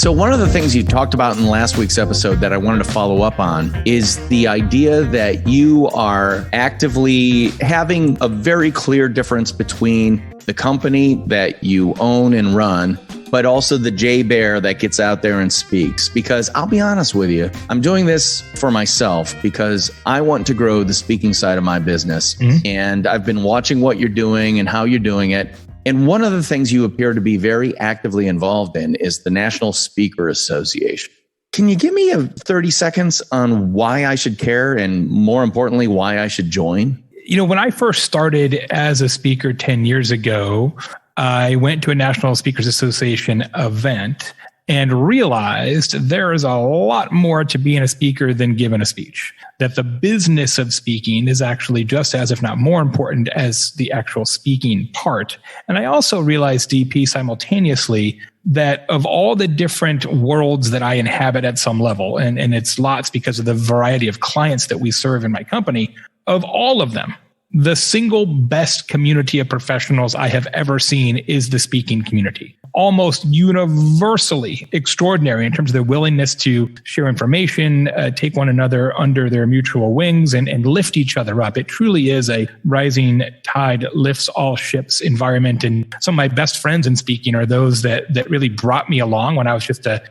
So one of the things you talked about in last week's episode that I wanted to follow up on is the idea that you are actively having a very clear difference between the company that you own and run, but also the J Baer that gets out there and speaks. Because I'll be honest with you, I'm doing this for myself because I want to grow the speaking side of my business. And I've been watching what you're doing and how you're doing it. And one of the things you appear to be very actively involved in is the National Speaker Association. Can you give me 30 seconds on why I should care and, more importantly, why I should join? You know, when I first started as a speaker 10 years ago, I went to a National Speakers Association event and realized there is a lot more to being a speaker than giving a speech. That the business of speaking is actually just as, if not more important, as the actual speaking part. And I also realized, DP, simultaneously, that of all the different worlds that I inhabit at some level, and it's lots because of the variety of clients that we serve in my company, of all of them, the single best community of professionals I have ever seen is the speaking community. Almost universally extraordinary in terms of their willingness to share information, take one another under their mutual wings and lift each other up. It truly is a rising tide lifts all ships environment. And some of my best friends in speaking are those that really brought me along when I was just a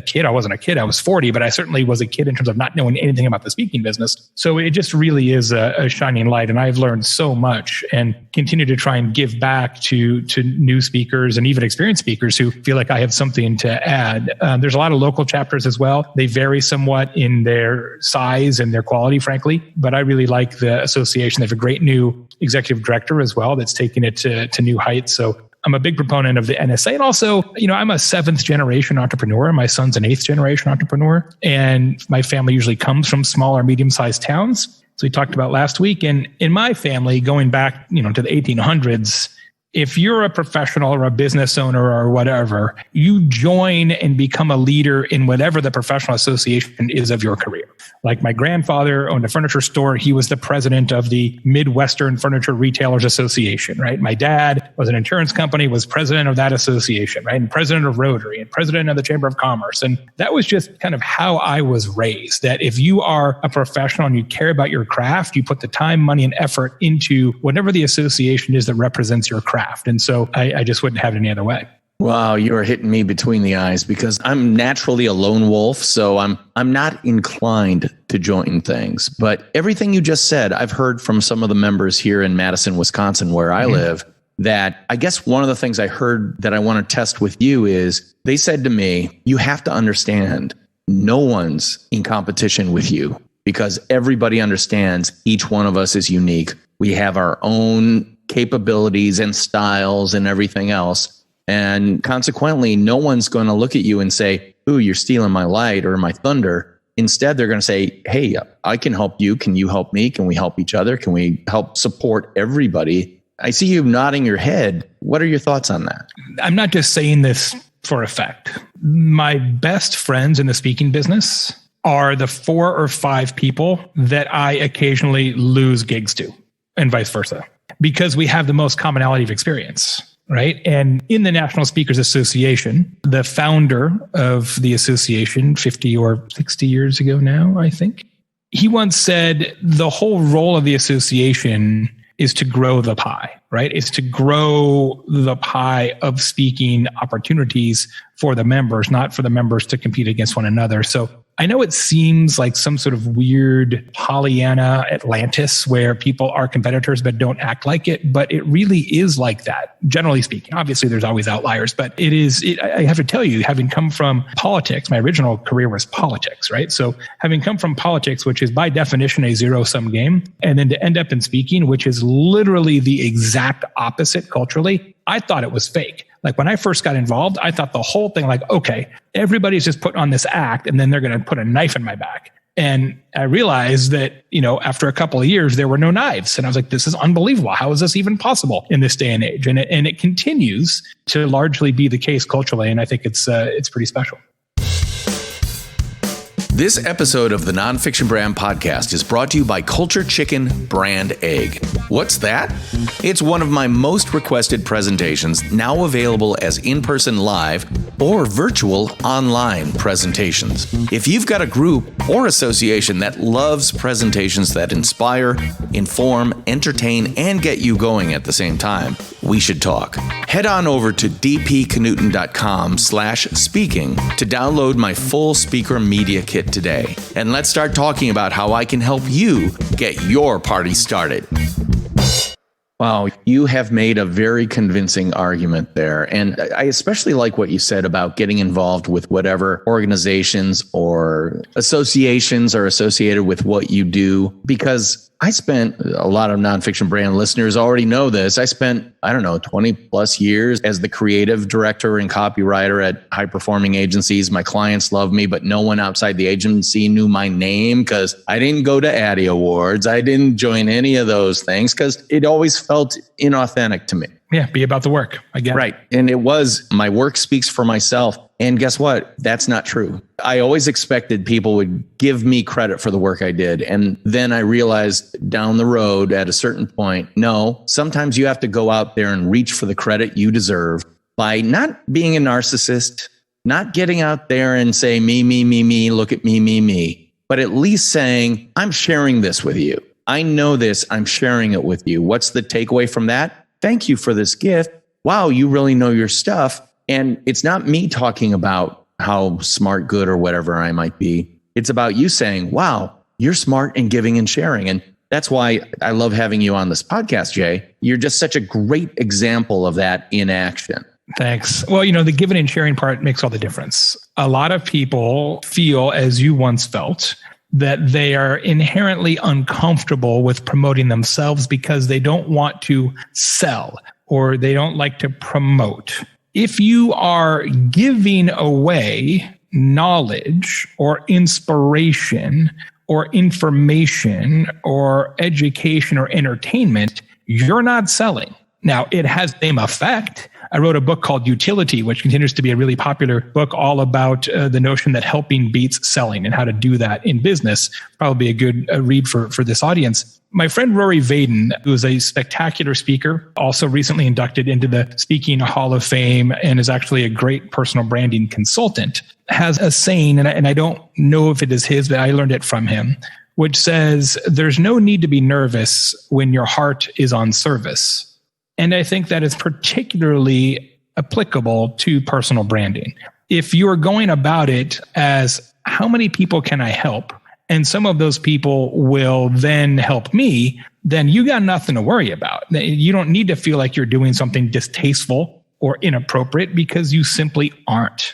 kid. I wasn't a kid. I was 40, but I certainly was a kid in terms of not knowing anything about the speaking business. So it just really is a shining light. And I've learned so much and continue to try and give back to new speakers and even experienced speakers who feel like I have something to add. There's a lot of local chapters as well. They vary somewhat in their size and their quality, frankly, but I really like the association. They have a great new executive director as well that's taking it to new heights. So I'm a big proponent of the NSA. And also, you know, I'm a 7th generation entrepreneur. My son's an 8th generation entrepreneur. And my family usually comes from small or medium-sized towns. So we talked about last week. And in my family, going back, you know, to the 1800s, if you're a professional or a business owner or whatever, you join and become a leader in whatever the professional association is of your career. Like my grandfather owned a furniture store. He was the president of the Midwestern Furniture Retailers Association, right? My dad was an insurance company, was president of that association, right? And president of Rotary and president of the Chamber of Commerce. And that was just kind of how I was raised, that if you are a professional and you care about your craft, you put the time, money, and effort into whatever the association is that represents your craft. And so I just wouldn't have it any other way. Wow, you are hitting me between the eyes because I'm naturally a lone wolf, so I'm not inclined to join things. But everything you just said, I've heard from some of the members here in Madison, Wisconsin, where I live, that I guess one of the things I heard that I want to test with you is they said to me, you have to understand no one's in competition with you because everybody understands each one of us is unique. We have our own capabilities and styles and everything else. And consequently, no one's going to look at you and say, ooh, you're stealing my light or my thunder. Instead, they're going to say, hey, I can help you. Can you help me? Can we help each other? Can we help support everybody? I see you nodding your head. What are your thoughts on that? I'm not just saying this for effect. My best friends in the speaking business are the 4 or 5 people that I occasionally lose gigs to, and vice versa, because we have the most commonality of experience. Right. And in the National Speakers Association, the founder of the association 50 or 60 years ago now, I think, he once said the whole role of the association is to grow the pie, right? It's to grow the pie of speaking opportunities for the members, not for the members to compete against one another. So I know it seems like some sort of weird Pollyanna Atlantis where people are competitors but don't act like it, but it really is like that, generally speaking. Obviously, there's always outliers, but I have to tell you, having come from politics, my original career was politics, right? So having come from politics, which is by definition a zero-sum game, and then to end up in speaking, which is literally the exact opposite culturally, I thought it was fake. Like when I first got involved, I thought the whole thing like, okay, everybody's just putting on this act and then they're going to put a knife in my back. And I realized that, you know, after a couple of years, there were no knives. And I was like, this is unbelievable. How is this even possible in this day and age? And it continues to largely be the case culturally. And I think it's pretty special. This episode of the Nonfiction Brand podcast is brought to you by Culture Chicken Brand Egg. What's that? It's one of my most requested presentations, now available as in-person live or virtual online presentations. If you've got a group or association that loves presentations that inspire, inform, entertain, and get you going at the same time, we should talk. Head on over to dpknudten.com/speaking to download my full speaker media kit today. And let's start talking about how I can help you get your party started. Wow, you have made a very convincing argument there. And I especially like what you said about getting involved with whatever organizations or associations are associated with what you do, because I spent, a lot of Nonfiction Brand listeners already know this, I spent, 20 plus years as the creative director and copywriter at high performing agencies. My clients loved me, but no one outside the agency knew my name because I didn't go to Addy Awards. I didn't join any of those things because it always felt inauthentic to me. Yeah, be about the work. I get it. Right. And it was, my work speaks for myself. And guess what? That's not true. I always expected people would give me credit for the work I did. And then I realized down the road at a certain point, no, sometimes you have to go out there and reach for the credit you deserve by not being a narcissist, not getting out there and say, me, look at me, but at least saying, I'm sharing this with you. I know this, I'm sharing it with you. What's the takeaway from that? Thank you for this gift. Wow, you really know your stuff. And it's not me talking about how smart, good, or whatever I might be. It's about you saying, wow, you're smart and giving and sharing. And that's why I love having you on this podcast, Jay. You're just such a great example of that in action. Thanks. Well, the giving and sharing part makes all the difference. A lot of people feel, as you once felt, that they are inherently uncomfortable with promoting themselves because they don't want to sell or they don't like to promote. If you are giving away knowledge or inspiration or information or education or entertainment, you're not selling. Now, it has the same effect. I wrote a book called Utility, which continues to be a really popular book all about the notion that helping beats selling and how to do that in business. Probably a good read for this audience. My friend Rory Vaden, who is a spectacular speaker, also recently inducted into the Speaking Hall of Fame and is actually a great personal branding consultant, has a saying, and I don't know if it is his, but I learned it from him, which says, there's no need to be nervous when your heart is on service. And I think that is particularly applicable to personal branding. If you're going about it as, how many people can I help? And some of those people will then help me, then you got nothing to worry about. You don't need to feel like you're doing something distasteful or inappropriate because you simply aren't.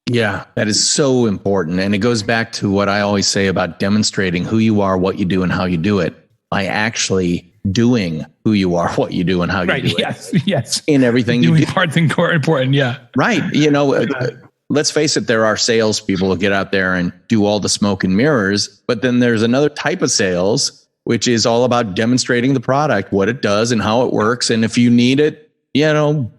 Yeah, that is so important. And it goes back to what I always say about demonstrating who you are, what you do, and how you do it by actually doing who you are, what you do, and how you do it. Yes. In everything you do. Doing parts important, yeah. Right. Let's face it, there are salespeople who get out there and do all the smoke and mirrors, but then there's another type of sales, which is all about demonstrating the product, what it does and how it works. And if you need it,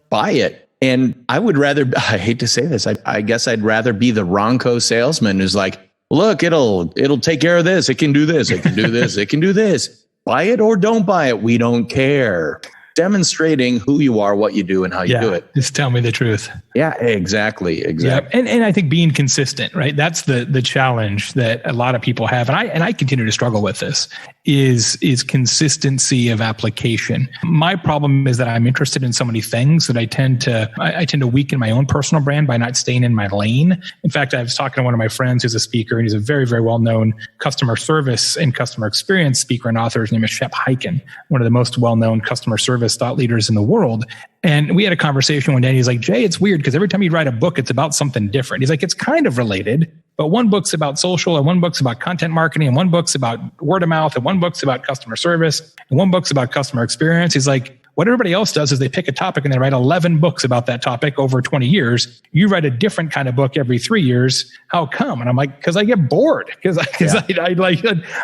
buy it. And I would rather, I hate to say this, I guess I'd rather be the Ronco salesman who's like, look, it'll take care of this. It can do this. It can do this. It can do this. Buy it or don't buy it. We don't care. Demonstrating who you are, what you do, and how you do it. Just tell me the truth. Yeah, exactly. Yeah. And I think being consistent, right? That's the challenge that a lot of people have. And I continue to struggle with this is consistency of application. My problem is that I'm interested in so many things that I tend to weaken my own personal brand by not staying in my lane. In fact, I was talking to one of my friends who's a speaker, and he's a very, very well-known customer service and customer experience speaker and author. His name is Shep Hyken, one of the most well-known customer service thought leaders in the world. And we had a conversation one day, and he's like, Jay, it's weird because every time you write a book, it's about something different. He's like, it's kind of related, but one book's about social, and one book's about content marketing, and one book's about word of mouth, and one book's about customer service, and one book's about customer experience. He's like, what everybody else does is they pick a topic and they write 11 books about that topic over 20 years. You write a different kind of book every 3 years. How come? And I'm like, because I get bored.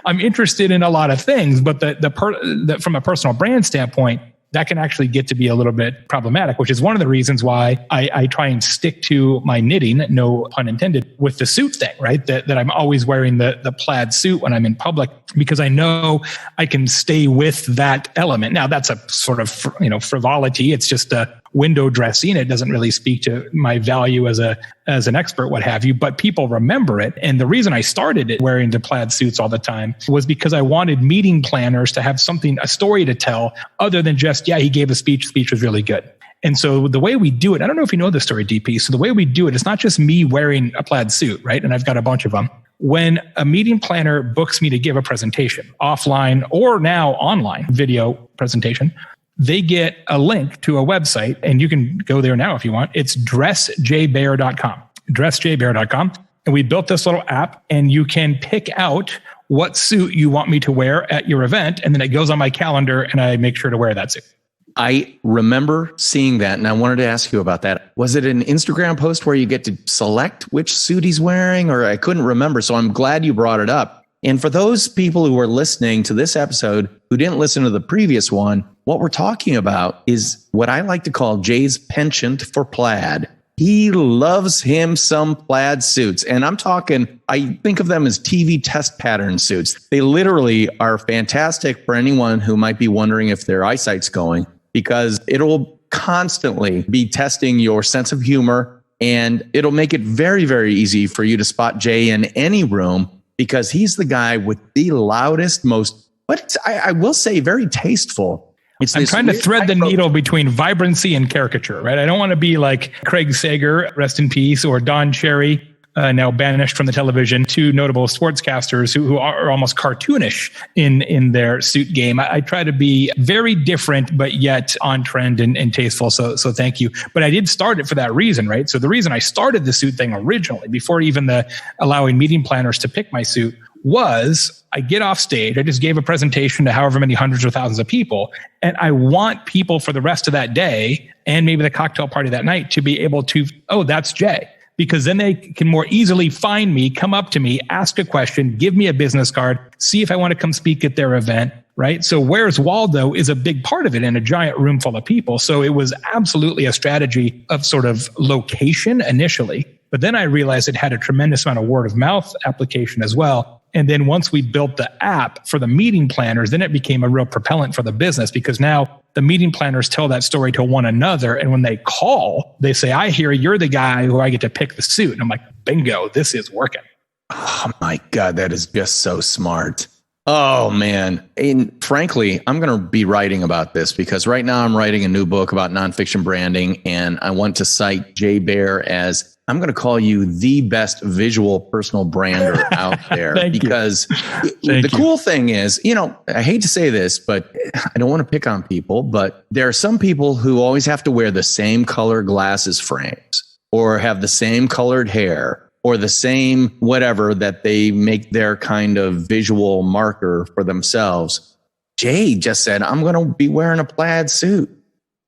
I'm interested in a lot of things, but from a personal brand standpoint, that can actually get to be a little bit problematic, which is one of the reasons why I try and stick to my knitting, no pun intended, with the suit thing, right? That I'm always wearing the plaid suit when I'm in public, because I know I can stay with that element. Now, that's a sort of, frivolity. It's just a window dressing. It doesn't really speak to my value as an expert, what have you, but people remember it. And the reason I started it wearing the plaid suits all the time was because I wanted meeting planners to have a story to tell other than just, he gave a speech was really good. And so the way we do it, I don't know if you know this story, DP. So the way we do it, it's not just me wearing a plaid suit, right? And I've got a bunch of them. When a meeting planner books me to give a presentation, offline or now online video presentation, they get a link to a website, and you can go there now if you want. It's dressjbaer.com, dressjbaer.com. And we built this little app, and you can pick out what suit you want me to wear at your event. And then it goes on my calendar, and I make sure to wear that suit. I remember seeing that, and I wanted to ask you about that. Was it an Instagram post where you get to select which suit he's wearing, or I couldn't remember? So I'm glad you brought it up. And for those people who are listening to this episode who didn't listen to the previous one, what we're talking about is what I like to call Jay's penchant for plaid. He loves him some plaid suits. And I'm talking, I think of them as TV test pattern suits. They literally are fantastic for anyone who might be wondering if their eyesight's going, because it'll constantly be testing your sense of humor, and it'll make it very, very easy for you to spot Jay in any room, because he's the guy with the loudest, I will say very tasteful. I'm trying to thread the needle between vibrancy and caricature, right? I don't want to be like Craig Sager, rest in peace, or Don Cherry, now banished from the television, two notable sportscasters who are almost cartoonish in their suit game. I try to be very different, but yet on trend and tasteful. So thank you. But I did start it for that reason, right? So the reason I started the suit thing originally, before even the allowing meeting planners to pick my suit, was I get off stage. I just gave a presentation to however many hundreds or thousands of people. And I want people for the rest of that day and maybe the cocktail party that night to be able to, that's Jay. Because then they can more easily find me, come up to me, ask a question, give me a business card, see if I want to come speak at their event, right? So Where's Waldo is a big part of it in a giant room full of people. So it was absolutely a strategy of sort of location initially. But then I realized it had a tremendous amount of word of mouth application as well. And then once we built the app for the meeting planners, then it became a real propellant for the business, because now the meeting planners tell that story to one another. And when they call, they say, I hear you're the guy who I get to pick the suit. And I'm like, bingo, this is working. Oh my God, that is just so smart. Oh man. And frankly, I'm going to be writing about this, because right now I'm writing a new book about nonfiction branding, and I want to cite Jay Baer as, I'm going to call you the best visual personal brander out there. Because the cool thing is, I hate to say this, but I don't want to pick on people, but there are some people who always have to wear the same color glasses frames, or have the same colored hair, or the same whatever that they make their kind of visual marker for themselves. Jay just said, I'm going to be wearing a plaid suit.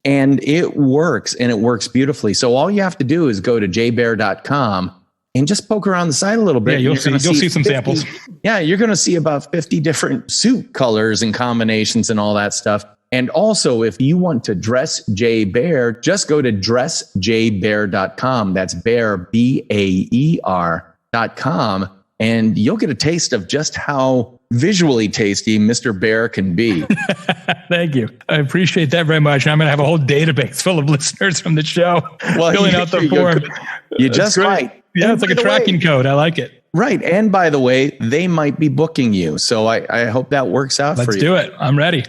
And it works, and it works beautifully. So all you have to do is go to jbaer.com and just poke around the site a little bit. Yeah, you'll see some 50 samples. Yeah, you're going to see about 50 different suit colors and combinations and all that stuff. And also, if you want to dress Jay Baer, just go to dressjbaer.com. That's Baer, BAER.com. And you'll get a taste of just how visually tasty Mr. Baer can be. Thank you. I appreciate that very much. And I'm going to have a whole database full of listeners from the show filling out the form. You just might. Yeah, it's like a tracking code. I like it. Right. And by the way, they might be booking you. So I hope that works out for you. Let's do it. I'm ready.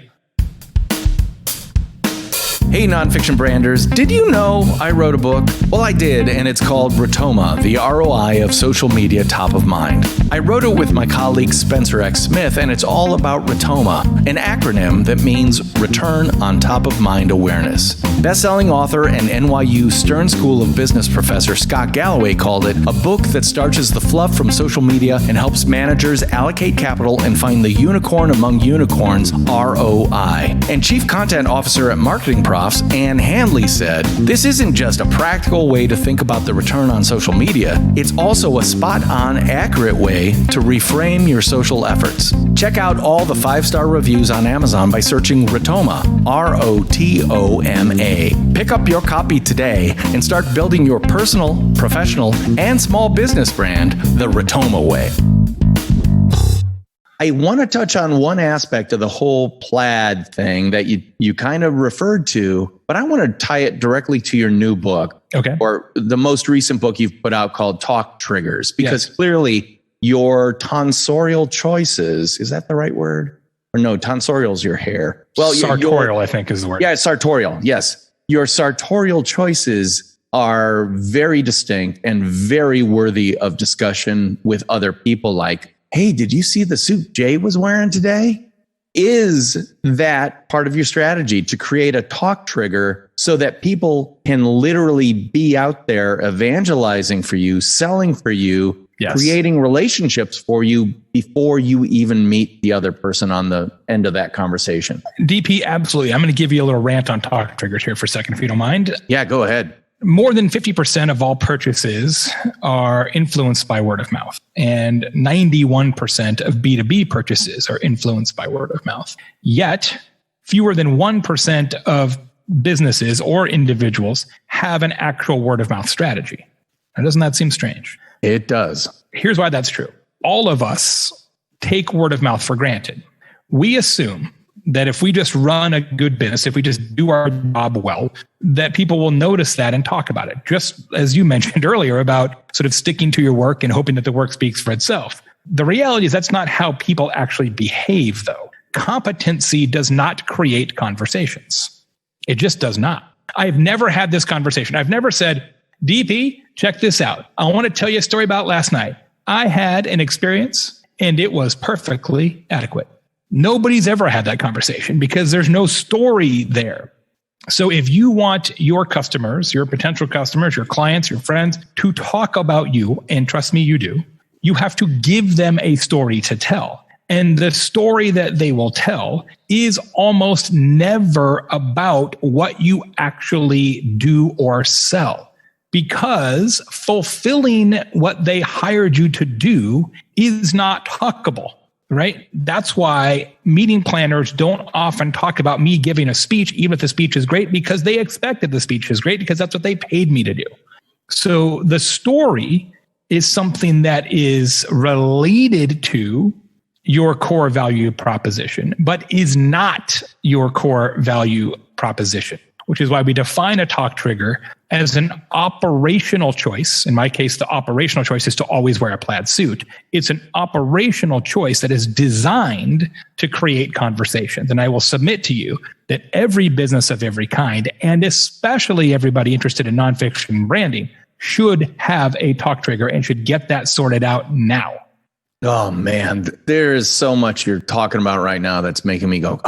Hey, nonfiction branders, did you know I wrote a book? Well, I did, and it's called Rotoma, the ROI of social media top of mind. I wrote it with my colleague Spencer X. Smith, and it's all about Rotoma, an acronym that means Return on Top of Mind Awareness. Best-selling author and NYU Stern School of Business professor Scott Galloway called it a book that starches the fluff from social media and helps managers allocate capital and find the unicorn among unicorns, ROI. And Chief Content Officer at Marketing Pro Rofs and Hanley said, this isn't just a practical way to think about the return on social media, it's also a spot-on, accurate way to reframe your social efforts. Check out all the 5-star reviews on Amazon by searching Rotoma, Rotoma. Pick up your copy today and start building your personal, professional, and small business brand the Rotoma way. I want to touch on one aspect of the whole plaid thing that you kind of referred to, but I want to tie it directly to your new book. Okay. Or the most recent book you've put out called Talk Triggers, because clearly your tonsorial choices, is that the right word? Or no, tonsorial is your hair. Well, sartorial, I think is the word. Yeah, sartorial. Yes. Your sartorial choices are very distinct and very worthy of discussion with other people, like, hey, did you see the suit Jay was wearing today? Is that part of your strategy to create a talk trigger so that people can literally be out there evangelizing for you, selling for you, creating relationships for you before you even meet the other person on the end of that conversation? DP, absolutely. I'm going to give you a little rant on talk triggers here for a second, if you don't mind. Yeah, go ahead. More than 50% of all purchases are influenced by word of mouth, and 91% of B2B purchases are influenced by word of mouth. Yet, fewer than 1% of businesses or individuals have an actual word of mouth strategy. Now, doesn't that seem strange? It does. Here's why that's true. All of us take word of mouth for granted. We assume that if we just run a good business, if we just do our job well, that people will notice that and talk about it. Just as you mentioned earlier about sort of sticking to your work and hoping that the work speaks for itself. The reality is that's not how people actually behave, though. Competency does not create conversations. It just does not. I've never had this conversation. I've never said, DP, check this out. I want to tell you a story about last night. I had an experience and it was perfectly adequate. Nobody's ever had that conversation because there's no story there. So if you want your customers, your potential customers, your clients, your friends to talk about you, and trust me, you do, you have to give them a story to tell. And the story that they will tell is almost never about what you actually do or sell, because fulfilling what they hired you to do is not talkable. Right? That's why meeting planners don't often talk about me giving a speech, even if the speech is great, because they expected the speech is great because that's what they paid me to do. So the story is something that is related to your core value proposition, but is not your core value proposition, which is why we define a talk trigger as an operational choice. In my case, the operational choice is to always wear a plaid suit. It's an operational choice that is designed to create conversations. And I will submit to you that every business of every kind, and especially everybody interested in nonfiction branding, should have a talk trigger and should get that sorted out now. Oh, man, there's so much you're talking about right now that's making me go,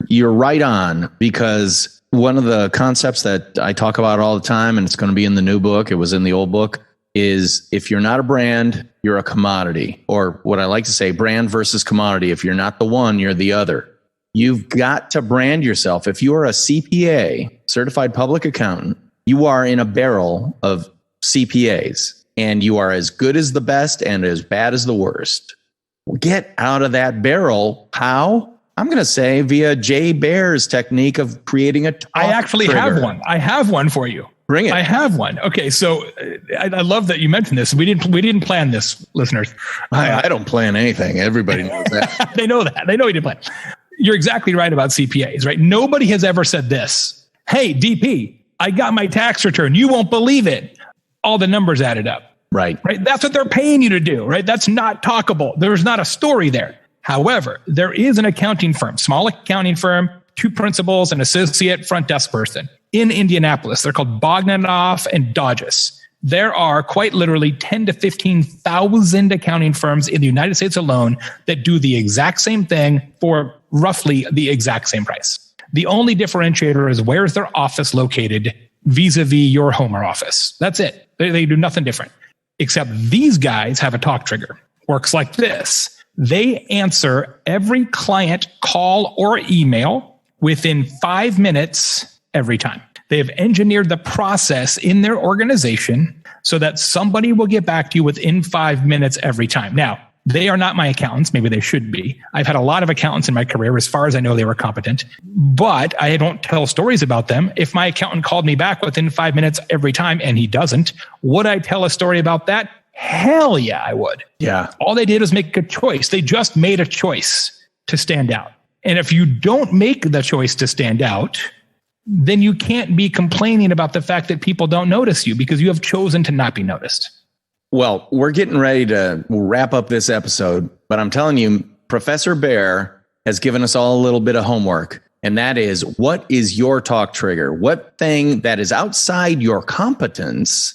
You're right on, because one of the concepts that I talk about all the time, and it's going to be in the new book, it was in the old book, is if you're not a brand, you're a commodity. Or what I like to say, brand versus commodity. If you're not the one, you're the other. You've got to brand yourself. If you are a CPA, certified public accountant, you are in a barrel of CPAs, and you are as good as the best and as bad as the worst. Get out of that barrel. How? I'm going to say via Jay Baer's technique of creating a talk I actually trigger. have one. I have one for you. Bring it. I have one. Okay, so I love that you mentioned this. We didn't plan this, listeners. I don't plan anything. Everybody knows that. They know that. They know you didn't plan. You're exactly right about CPAs, right? Nobody has ever said this. Hey, DP, I got my tax return. You won't believe it. All the numbers added up. Right. That's what they're paying you to do, right? That's not talkable. There's not a story there. However, there is an accounting firm, small accounting firm, 2 principals, an associate front desk person in Indianapolis. They're called Bogdanoff and Dodges. There are quite literally 10 to 15,000 accounting firms in the United States alone that do the exact same thing for roughly the exact same price. The only differentiator is where is their office located vis-a-vis your home or office. That's it. They do nothing different. Except these guys have a talk trigger. Works like this. They answer every client call or email within 5 minutes every time. They have engineered the process in their organization so that somebody will get back to you within 5 minutes every time. Now, they are not my accountants. Maybe they should be. I've had a lot of accountants in my career. As far as I know, they were competent, but I don't tell stories about them. If my accountant called me back within 5 minutes every time, and he doesn't, would I tell a story about that? Hell yeah, I would. Yeah. All they did was make a choice. They just made a choice to stand out. And if you don't make the choice to stand out, then you can't be complaining about the fact that people don't notice you because you have chosen to not be noticed. Well, we're getting ready to wrap up this episode, but I'm telling you, Professor Baer has given us all a little bit of homework. And that is, what is your talk trigger? What thing that is outside your competence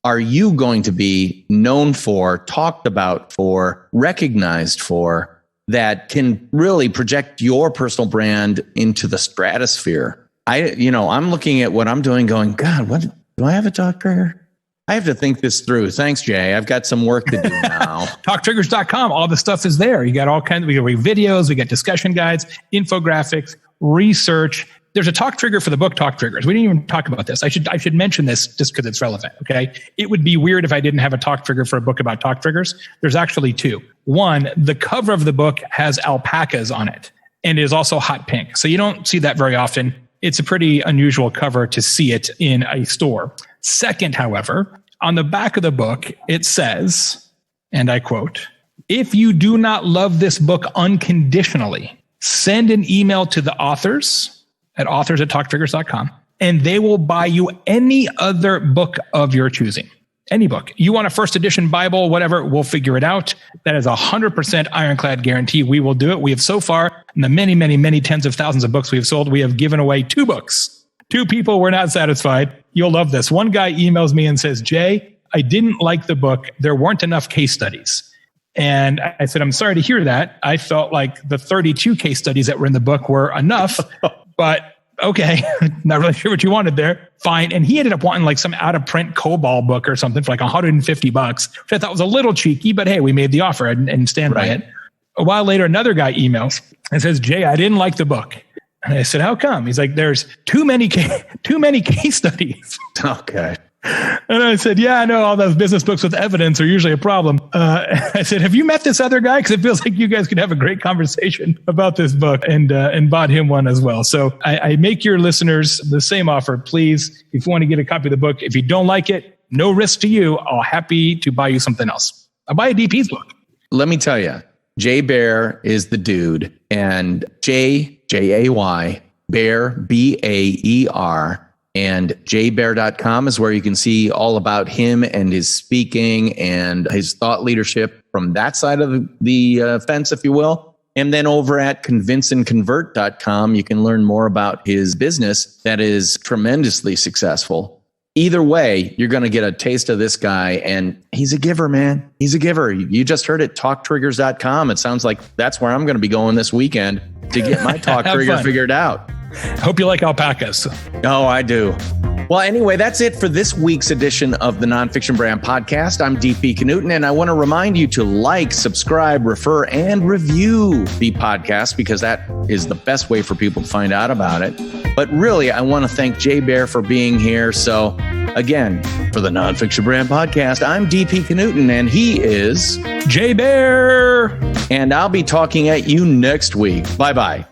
are you going to be known for, talked about for, recognized for, that can really project your personal brand into the stratosphere? I'm looking at what I'm doing going, God, what do I have a talk trigger? I have to think this through. Thanks, Jay. I've got some work to do now. TalkTriggers.com. All the stuff is there. You got all kinds of videos. We got discussion guides, infographics, research. There's a talk trigger for the book Talk Triggers. We didn't even talk about this. I should mention this just because it's relevant. Okay. It would be weird if I didn't have a talk trigger for a book about talk triggers. There's actually two. One, the cover of the book has alpacas on it and is also hot pink. So you don't see that very often. It's a pretty unusual cover to see it in a store. Second, however, on the back of the book, it says, and I quote, "If you do not love this book unconditionally, send an email to the authors at talktriggers.com, and they will buy you any other book of your choosing. Any book. You want a first edition Bible, whatever, we'll figure it out. That is 100% ironclad guarantee. We will do it. We have so far, in the many, many, many tens of thousands of books we have sold, we have given away 2 books. 2 people were not satisfied. You'll love this. One guy emails me and says, Jay, I didn't like the book. There weren't enough case studies. And I said, I'm sorry to hear that. I felt like the 32 case studies that were in the book were enough, but okay, not really sure what you wanted there. Fine. And he ended up wanting like some out of print COBOL book or something for like $150, which I thought was a little cheeky, but hey, we made the offer and stand by it. A while later, another guy emails and says, Jay, I didn't like the book. And I said, how come? He's like, there's too many case studies. Okay. And I said, yeah, I know all those business books with evidence are usually a problem. I said, have you met this other guy? Because it feels like you guys could have a great conversation about this book, and bought him one as well. So I make your listeners the same offer. Please, if you want to get a copy of the book, if you don't like it, no risk to you. I'll happy to buy you something else. I'll buy a DP's book. Let me tell you, Jay Baer is the dude, and Jay, J-A-Y, Baer, B-A-E-R, and jaybaer.com is where you can see all about him and his speaking and his thought leadership from that side of the fence, if you will. And then over at convinceandconvert.com, you can learn more about his business that is tremendously successful. Either way, you're going to get a taste of this guy, and he's a giver, man. He's a giver. You just heard it, talktriggers.com. It sounds like that's where I'm going to be going this weekend to get my talk trigger figured out. Hope you like alpacas. Oh, I do. Well, anyway, that's it for this week's edition of the Nonfiction Brand Podcast. I'm DP Knudten, and I want to remind you to like, subscribe, refer, and review the podcast because that is the best way for people to find out about it. But really, I want to thank Jay Baer for being here. So again, for the Nonfiction Brand Podcast, I'm DP Knudten, and he is Jay Baer. And I'll be talking at you next week. Bye-bye.